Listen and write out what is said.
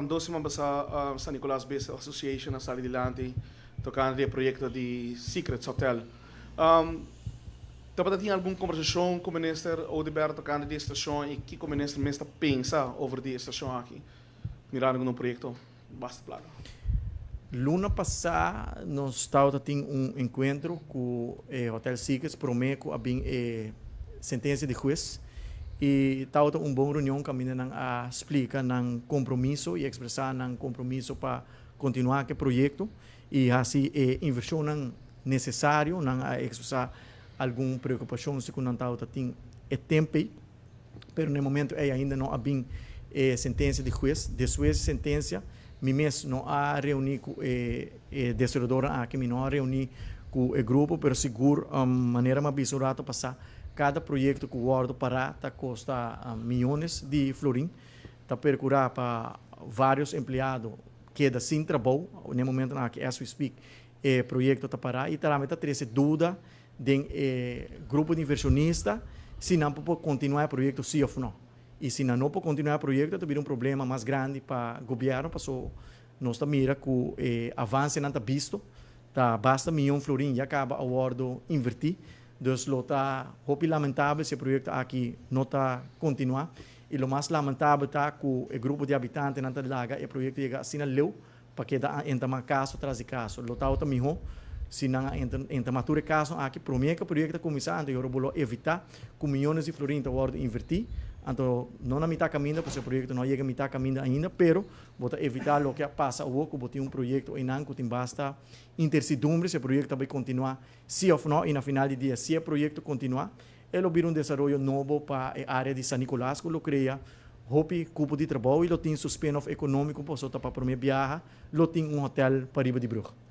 doce man sa San Nicolas Business Association na sali dilante tocando o projeto de Secrets Hotel. Dapat tinha alguma conversação com o ministro Odeberto tocando de estação e que o ministro mesmo pensa over de estação aqui, mirando no projeto basta plano. Luna passada, nós estávamos tendo encontro com o Hotel Secrets, prometo a sentença de juiz e estava uma reunião que a explica ng compromisso e expressar ng compromisso para continuar o projeto e assim inversão necessário a expressar alguma preocupação se não estava tendo tempo, mas no momento ainda não há sentença de juiz, depois de sentença Mimes não há reunido com a desenvolvedora aqui, não há reunido com o grupo, mas seguro maneira mais bisurata passar cada projeto que o World para custa milhões de florins, está percurar para vários empregados que da sem trabalho, no momento que as we speak, o projeto está parar e também está tendo dúvida de grupo de inversionistas se não pode continuar o projeto sim ou não. E se não pode continuar o projeto, tem problema mais grande para o governo, para nós mira que o avanço não está visto, tá basta milhão florim e acaba a World invertir. Então, está lamentável se o projeto aqui não está continuar. E o mais lamentável está que o grupo de habitantes não está lá, o projeto chega assim leu para que entra caso atrás de caso. O tal também se não entra mature caso aqui, promete que o projeto está começando e eu vou evitar que milhões de florins a World invertir. Então, não na metade caminho, porque o projeto não chega a metade caminho ainda, pero vou evitar o que passa o que vou ter projeto em que tem basta incertidumbre se o projeto vai continuar sim ou não, e na final do dia, se o projeto continuar, ele vai desenvolvimento novo para a área de San Nicolás, que ele cria cupo de trabalho e ele tem spin-off econômico para a primeira viagem, ele tem hotel para Riba de Bruja.